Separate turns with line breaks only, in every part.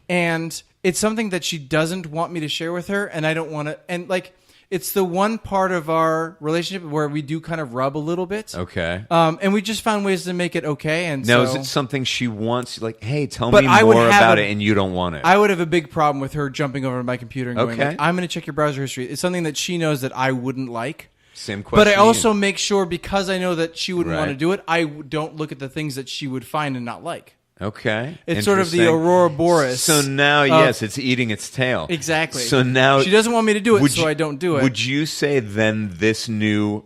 and it's something that she doesn't want me to share with her, and I don't want to. And like, it's the one part of our relationship where we do kind of rub a little bit.
Okay.
And we just found ways to make it okay. And
now,
so,
is it something she wants? Like, hey, tell me more about it, and you don't want it.
I would have a big problem with her jumping over to my computer and going,
Okay.
like, I'm going to check your browser history. It's something that she knows that I wouldn't like.
Same question.
But I also make sure, because I know that she wouldn't want to
Right.
do it, I don't look at the things that she would find and not like.
Okay.
It's sort of the Aurora Boreas.
So now, yes, it's eating its tail.
Exactly.
So now
she doesn't want me to do it, so I don't do it.
Would you say then this new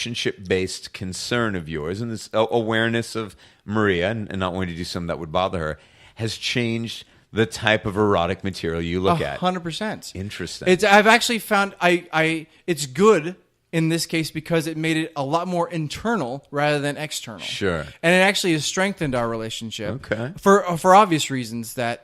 relationship-based concern of yours and this awareness of Maria and not wanting to do something that would bother her has changed the type of erotic material you look at?
100%.
Interesting.
I've actually found it's good in this case because it made it a lot more internal rather than external.
Sure.
And it actually has strengthened our relationship.
Okay.
For obvious reasons that,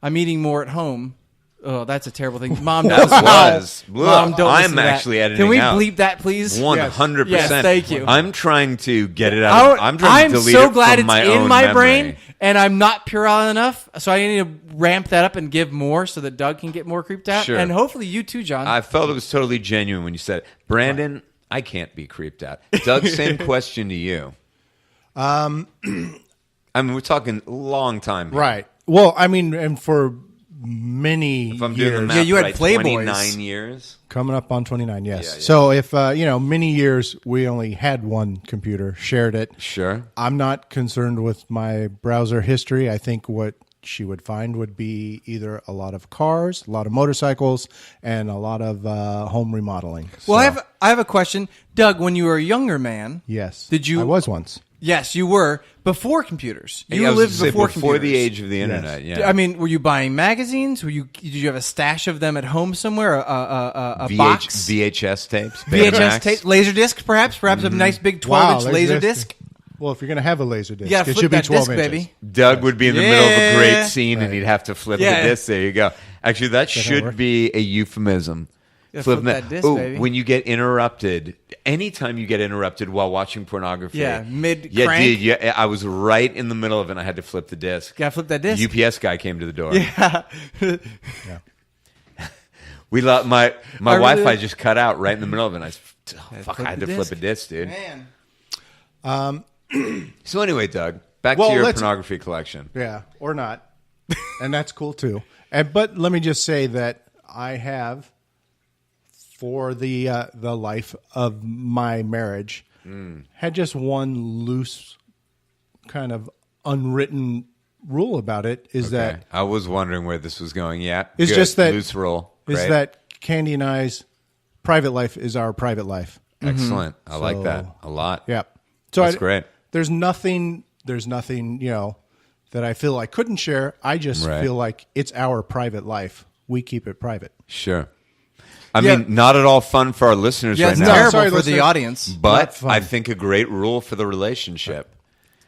I'm eating more at home. Oh, that's a terrible thing. Mom, don't
That was.
Mom, don't listen
I'm
to that.
actually editing
Can we
out.
bleep that, please?
100%.
Yes, thank you.
I'm trying to get it out. I'm trying to delete
so
it
glad
from
it's
my
in
own
my
memory.
brain, and I'm not puerile enough, so I need to ramp that up and give more so that Doug can get more creeped out.
Sure.
And hopefully you too, John.
I felt it was totally genuine when you said it. Brandon, I can't be creeped out. Doug, same question to you. I mean, we're talking long time here.
Right. Well, I mean, and for many
If I'm doing the
years,
math
you had
right,
Playboys.
29 years.
coming up on 29, yes.
Yeah, yeah.
So if, many years we only had one computer, shared it.
Sure.
I'm not concerned with my browser history. I think what she would find would be either a lot of cars, a lot of motorcycles, and a lot of home remodeling.
Well,
So,
I have a question, Doug. When you were a younger man,
yes.
did you?
I was once.
Yes, you were before computers. You
Yeah, I was
lived
gonna say,
before
before
computers.
the age of the internet. Yeah.
I mean, were you buying magazines? Did you have a stash of them at home somewhere? A box?
VHS tapes.
VHS
Betamax?
tape, Laserdisc, perhaps a nice big 12-inch Laserdisc.
Well, if you're going to have a laser disc,
You gotta
it
flip
should be
that
12
disc,
inches.
baby.
Doug would be in the middle of a
Yeah.
great scene and he'd have to flip
Yeah.
the disc. There you go. Actually, that should
work?
be a euphemism.
Yeah,
Flipping
flip that disc,
Ooh,
baby.
when you get interrupted, anytime you get interrupted while watching pornography.
Yeah,
Yeah,
mid-crank.
dude. Yeah, I was right in the middle of it and I had to flip the disc.
Gotta flip that disc.
UPS guy came to the door.
Yeah.
We my
I
Wi-Fi
really-
just cut out right in the middle of it. And I
flip
had
the
to flip
disc.
a disc, dude.
Man.
So anyway, Doug, back
Well,
to your
let's-
pornography collection.
Yeah, or not. And that's cool too. But let me just say that I have, for the life of my marriage, had just one loose kind of unwritten rule about it is that
I was wondering where this was going. Yeah,
It's
good.
just that-
loose roll.
is
Great.
that Candy and I's private life is our private life.
excellent? I like that a lot.
Yeah. So
That's great.
There's nothing, that I feel I couldn't share. I just
Right.
feel like it's our private life. We keep it private.
Sure. I
Yeah.
mean, not at all fun for our listeners
Yeah,
right
it's
now,
terrible
sorry,
for the
listeners.
audience.
but
Not fun.
I think a great rule for the relationship.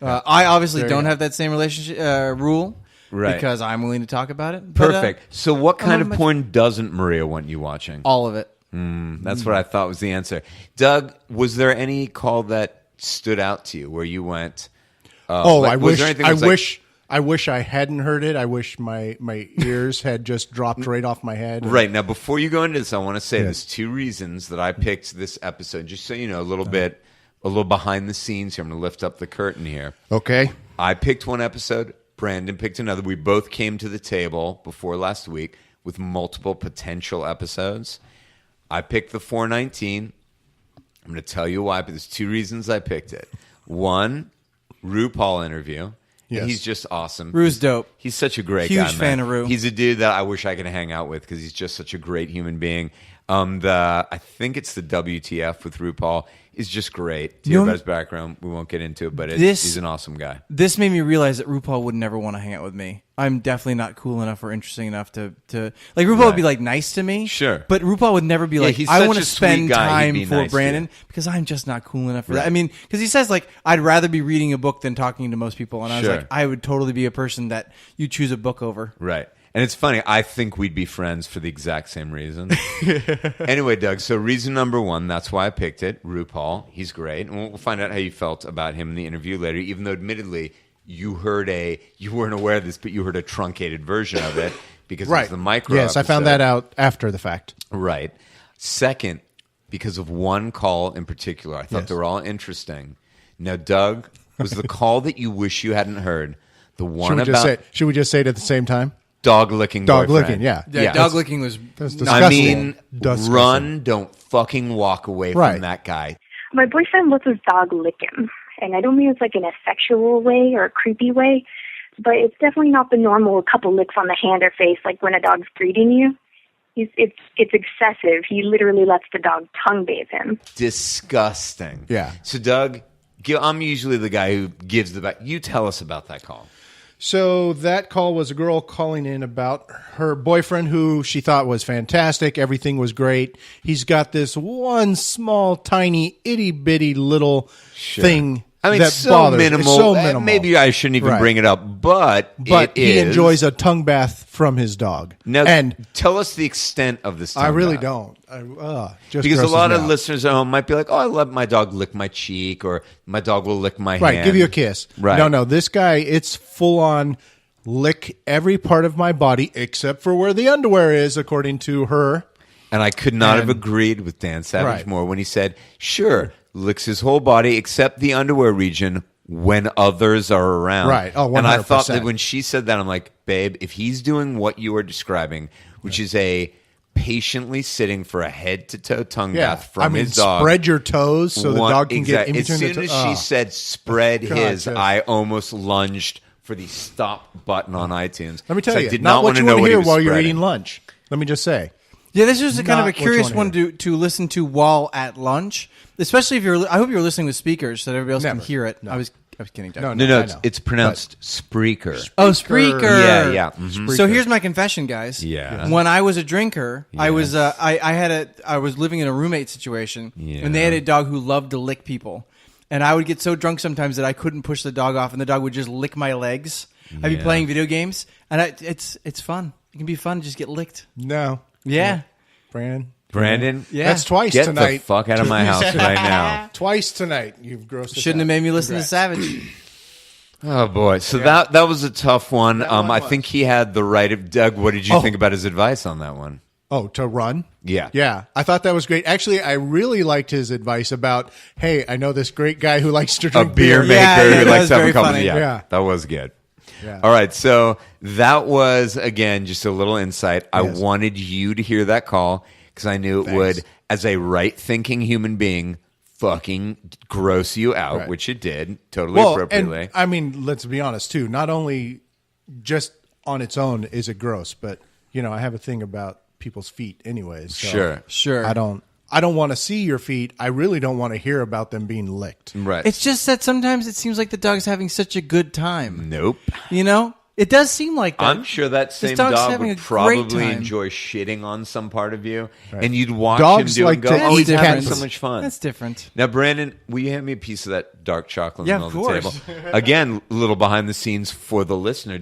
I obviously
There you
don't
go.
have that same relationship rule,
Right.
Because I'm willing to talk about it. But,
Perfect. So, what kind of
much-
porn doesn't Maria want you watching?
all of it.
That's what I thought was the answer. Doug, was there any call that stood out to you where you went?
I
was
wish.
there anything
I
that was like-
wish. I wish I hadn't heard it. I wish my ears had just dropped right off my head.
Right. Now, before you go into this, I want to say
Yes.
there's two reasons that I picked this episode. Just so you know, a little behind the scenes here. I'm going to lift up the curtain here.
Okay.
I picked one episode. Brandon picked another. We both came to the table before last week with multiple potential episodes. I picked the 419. I'm going to tell you why, but there's two reasons I picked it. One, RuPaul interview.
Yes.
He's just awesome.
Rue's dope.
He's such a great
Huge
guy, man.
fan of Rue.
He's a dude that I wish I could hang out with because he's just such a great human being. I think it's the WTF with RuPaul is just great. To
You
hear
know-
about his background, we won't get into it, but
This-
he's an awesome guy.
This made me realize that RuPaul would never want to hang out with me. I'm definitely not cool enough or interesting enough to like RuPaul would be like nice to me.
Sure.
But RuPaul would never be like,
he's
I
such
want
a
to
sweet
spend
guy. He'd
time
be
for
nice to
Brandon
you.
because I'm just not cool enough for
Right.
that. I mean, because he says like, I'd rather be reading a book than talking to most people. And I was
Sure.
like, I would totally be a person that you choose a book over.
Right. And it's funny, I think we'd be friends for the exact same reason. Anyway, Doug, so reason number one, that's why I picked it, RuPaul. He's great. And we'll find out how you felt about him in the interview later, even though admittedly you weren't aware of this, but you heard a truncated version of it because it was the micro
Yes, I found
episode.
that out after the fact.
Right. Second, because of one call in particular, I thought
Yes.
they were all interesting. Now, Doug, was the call that you wish you hadn't heard the one about
Should we just say it at the same time?
dog licking
Dog
boyfriend?
licking, yeah.
Yeah, dog licking was
That's
not-
I
disgusting.
mean,
Disgusting.
run, don't fucking walk away
Right.
from that guy.
My boyfriend lets his dog lick him, and I don't mean it's like in a sexual way or a creepy way, but it's definitely not the normal couple licks on the hand or face like when a dog's greeting you. It's excessive. He literally lets the dog tongue bathe him.
Disgusting.
Yeah.
So, Doug, I'm usually the guy who gives the back. You tell us about that call.
So that call was a girl calling in about her boyfriend who she thought was fantastic. Everything was great. He's got this one small, tiny, itty bitty little thing
I mean,
that
so
bothers.
minimal.
It's so minimal.
Maybe I shouldn't even
Right.
bring it up, but
he
is.
enjoys a tongue bath from his dog.
Now,
and
tell us the extent of this.
I
tongue
really
bath.
don't. Just
Because a
grosses
lot
me
of
out.
listeners at home might be like, "Oh, I let my dog lick my cheek," or "My dog will lick my
Right,
hand."
give you a kiss.
Right.
No, this guy, it's full on lick every part of my body except for where the underwear is, according to her.
And I could not have
And-
agreed with Dan Savage
Right.
more when he said, "Sure, licks his whole body except the underwear region when others are around."
Right. Oh,
And I thought
100%.
that when she said that, I'm like, "Babe, if he's doing what you are describing, which is a patiently sitting for a head-to-toe tongue
Yeah,
bath from
I mean,
his dog."
spread your toes so the dog can get in
As
between
soon
the
as she said spread
God,
his,
yes.
I almost lunged for the stop button on iTunes.
Let me tell
So
you,
I did
not
not
what
want to
you
know
want
what
to
he
hear
was
while you're
spreading.
eating lunch. Let me just say.
Yeah, this was a kind of a
Not what you
curious
wanna
one to listen to while at lunch, especially if you're. I hope you're listening with speakers so that everybody else
Never.
can hear it.
No.
I was kidding. Doug.
No,
No,
I know.
it's pronounced Spreaker.
Oh, Spreaker.
Yeah, yeah. Mhm.
So here's my confession, guys.
Yeah.
When I was a drinker, I was
Yes.
I was living in a roommate situation,
Yeah.
and they had a dog who loved to lick people, and I would get so drunk sometimes that I couldn't push the dog off, and the dog would just lick my legs. I'd be
Yeah.
playing video games, and it's fun. It can be fun to just get licked.
No.
Yeah.
Brandon,
Yeah.
That's twice
get
tonight.
the fuck out of my house right now.
Twice tonight. You've grossed us
Shouldn't
out.
have made me listen
Congrats.
to Savage.
Oh boy, so that was a tough one.
one
I
was.
think he had the right of Doug. What did you think about his advice on that one?
Oh, to run?
Yeah.
Yeah. I thought that was great. Actually, I really liked his advice about, hey, I know this great guy who likes to
A
drink
beer maker
Yeah,
who
that
likes
was
to have a
very
couple.
funny.
Yeah,
Yeah.
that was good.
Yeah.
All right, so that was again just a little insight. I
Yes.
wanted you to hear that call because I knew it
Thanks.
would, as a right-thinking human being, fucking gross you out,
Right.
which it did totally
Well,
appropriately.
and I mean, let's be honest too. Not only just on its own is it gross, but I have a thing about people's feet, anyways. So
Sure.
I don't want to see your feet. I really don't want to hear about them being licked.
Right.
It's just that sometimes it seems like the dog's having such a good time.
Nope.
It does seem like that.
I'm sure that same
dog's
dog
having
would
a great
probably
time.
enjoy shitting on some part of you, and you'd watch
Dogs
him do
like
it and
to
go, "Oh, he's
eat
having
cats.
so much fun."
That's different.
Now, Brandon, will you hand me a piece of that dark chocolate
Yeah,
in the
of
middle of the
course.
table? Again, a little behind the scenes for the listener.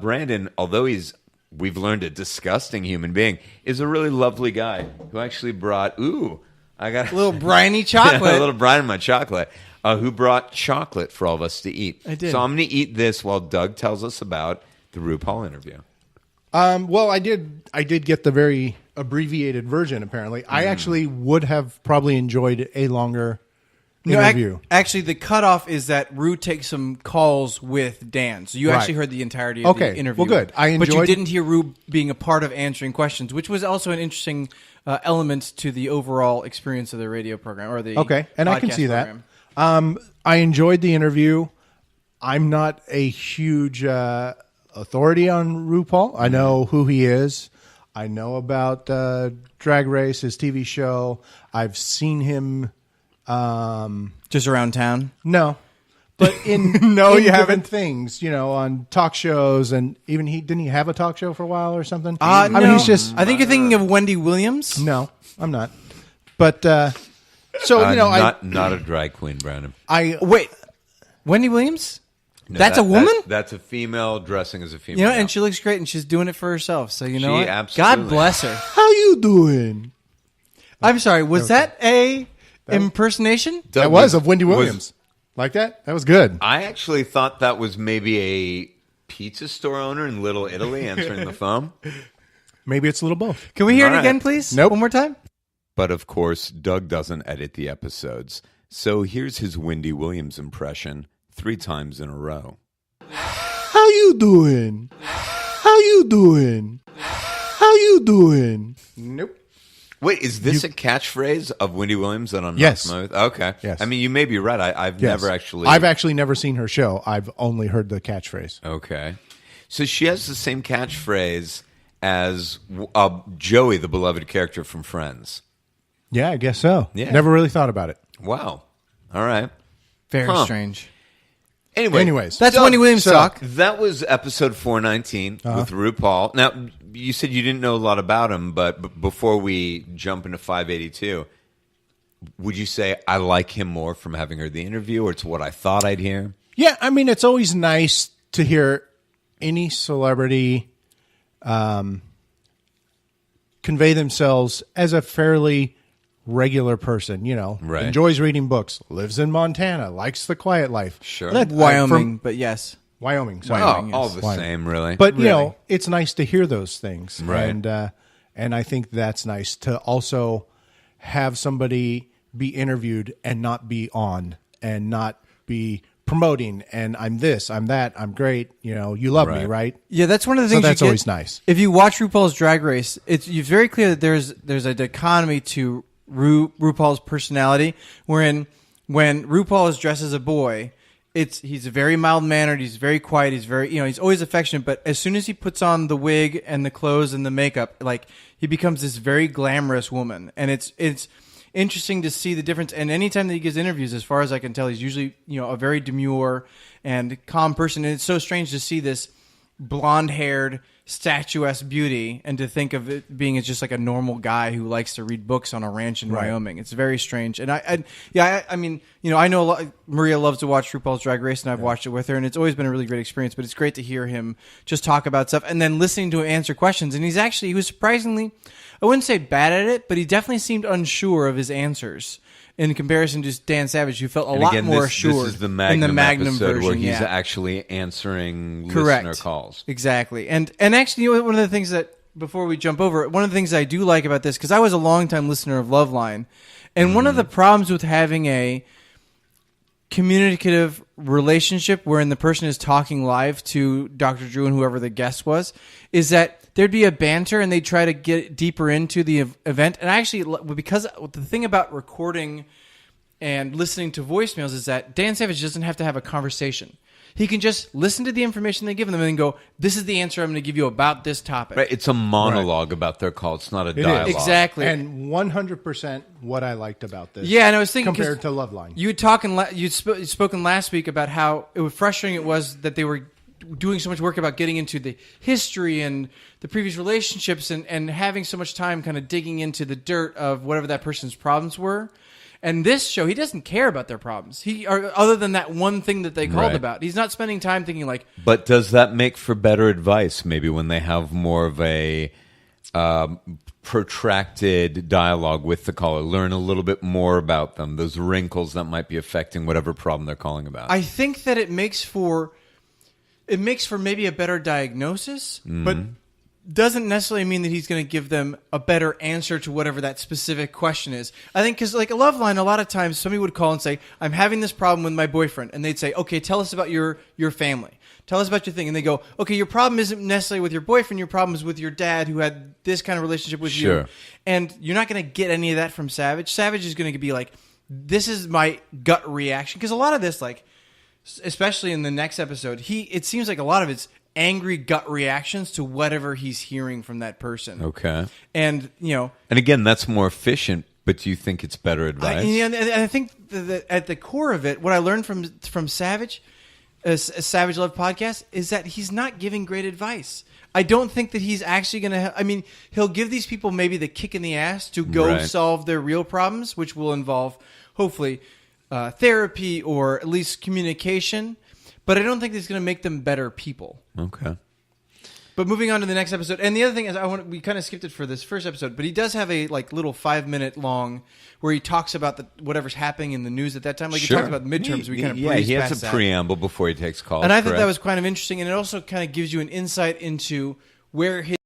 Brandon, although we've learned a disgusting human being, is a really lovely guy who actually brought, I got
A little briny chocolate.
a little brine in my chocolate, who brought chocolate for all of us to eat.
I did.
So I'm going to eat this while Doug tells us about the RuPaul interview.
Well, I did get the very abbreviated version. Apparently, I actually would have probably enjoyed a longer interview.
Actually, the cutoff is that Rue takes some calls with Dan. So you
Right.
actually heard the entirety of
Okay.
the interview.
Well, good. I
But you
enjoyed-
didn't hear Rue being a part of answering questions, which was also an interesting element to the overall experience of the radio program or the
Okay, and I can
podcast
see
program.
that. I enjoyed the interview. I'm not a huge authority on RuPaul. I know who he is. I know about Drag Race, his TV show. I've seen him.
Just around town.
No, but in
No,
in
you
different
haven't.
things, on talk shows, and even didn't he have a talk show for a while or something?
No.
I mean, he's just
I think you're thinking of Wendy Williams.
no. I'm not. But so
Not a drag queen, Brandon.
Wait, Wendy Williams?
No,
That's a woman?
That's a female dressing as a female.
And she looks great, and she's doing it for herself. So you know
She
what?
absolutely-
God bless her.
how you doing?
I'm sorry. Was that a impersonation?
That was of Wendy Williams. Like that? That was good.
I actually thought that was maybe a pizza store owner in Little Italy answering the phone.
Maybe it's a little both.
Can we hear
All
it
right.
again, please?
Nope.
One more time?
But of course, Doug doesn't edit the episodes. So here's his Wendy Williams impression 3 times in a row.
How you doing? How you doing? How you doing? Nope.
Wait, is this a catchphrase of Wendy Williams that I'm
Yes.
not familiar with? Okay.
Yes.
I mean, you may be right. I've never actually...
I've actually never seen her show. I've only heard the catchphrase.
Okay. So she has the same catchphrase as Joey, the beloved character from Friends.
Yeah, I guess so.
Yeah.
Never really thought about it.
Wow. All right.
Very
Huh.
strange.
Anyways.
That's
Doug,
Wendy Williams
so-
talk.
That was episode 419 with RuPaul. Now, you said you didn't know a lot about him, but before we jump into 582, would you say I like him more from having heard the interview, or it's what I thought I'd hear?
Yeah, I mean, it's always nice to hear any celebrity convey themselves as a fairly regular person,
Right.
enjoys reading books, lives in Montana, likes the quiet life.
Sure.
Wyoming, but yes.
Wyoming, sorry.
Wyoming.
All the
Wyoming.
same, really.
But
Really.
it's nice to hear those things,
Right.
And I think that's nice to also have somebody be interviewed and not be on and not be promoting. And I'm this, I'm that, I'm great. You love me,
Right.
right?
Yeah, that's one of the
So
things.
that's
you get.
always nice.
If you watch RuPaul's Drag Race, it's very clear that there's a dichotomy to RuPaul's personality, wherein when RuPaul is dressed as a boy, he's very mild mannered, he's very quiet, he's very he's always affectionate. But as soon as he puts on the wig and the clothes and the makeup, like he becomes this very glamorous woman, and it's interesting to see the difference. And anytime that he gives interviews, as far as I can tell, he's usually a very demure and calm person. And it's so strange to see this blonde-haired, statuesque beauty, and to think of it being as just like a normal guy who likes to read books on a ranch in Wyoming. It's very strange. And I mean, I know a lot. Maria loves to watch RuPaul's Drag Race, and I've watched it with her, and it's always been a really great experience. But it's great to hear him just talk about stuff, and then listening to him answer questions. And he was surprisingly, I wouldn't say bad at it, but he definitely seemed unsure of his answers in comparison to Dan Savage, who felt a lot more assured
this is the
in
Magnum,
the Magnum
episode
version.
where he's
yeah.
actually answering
Correct.
listener calls.
Exactly. And actually, one of the things that, before we jump over, one of the things I do like about this, because I was a longtime listener of Loveline, and one of the problems with having a communicative relationship wherein the person is talking live to Dr. Drew and whoever the guest was, is that there'd be a banter and they'd try to get deeper into the event. And actually, because the thing about recording and listening to voicemails is that Dan Savage doesn't have to have a conversation. He can just listen to the information they give him and then go, this is the answer I'm going to give you about this topic.
Right, it's a monologue about their call. It's not a dialogue.
Exactly.
And 100% what I liked about this.
Yeah, and I was thinking,
compared to Loveline.
You'd spoken last week about how frustrating it was that they were doing so much work about getting into the history and the previous relationships and having so much time kind of digging into the dirt of whatever that person's problems were. And this show, he doesn't care about their problems. Other than that one thing that they called
Right.
about. He's not spending time thinking like,
But does that make for better advice, maybe when they have more of a protracted dialogue with the caller? Learn a little bit more about them, those wrinkles that might be affecting whatever problem they're calling about.
I think that it makes for maybe a better diagnosis, but doesn't necessarily mean that he's going to give them a better answer to whatever that specific question is. I think because like a love line, a lot of times somebody would call and say, I'm having this problem with my boyfriend. And they'd say, okay, tell us about your family. Tell us about your thing. And they go, okay, your problem isn't necessarily with your boyfriend. Your problem is with your dad who had this kind of relationship with you.
Sure.
And you're not going to get any of that from Savage. Savage is going to be like, this is my gut reaction. Because a lot of this, like, especially in the next episode, it seems like a lot of it's angry gut reactions to whatever he's hearing from that person.
Okay.
And,
And again, that's more efficient, but do you think it's better advice?
I think that at the core of it, what I learned from Savage, a Savage Love podcast, is that he's not giving great advice. I don't think that he's actually going to... I mean, he'll give these people maybe the kick in the ass to go
Right.
solve their real problems, which will involve, hopefully, therapy or at least communication. But I don't think it's going to make them better people.
Okay.
But moving on to the next episode, and the other thing is, we kind of skipped it for this first episode, but he does have a little 5-minute long where he talks about whatever's happening in the news at that time. Like he talks about midterms. We kind of breeze
he
past
has a
that.
preamble before he takes calls.
And I thought that was kind of interesting, and it also kind of gives you an insight into where his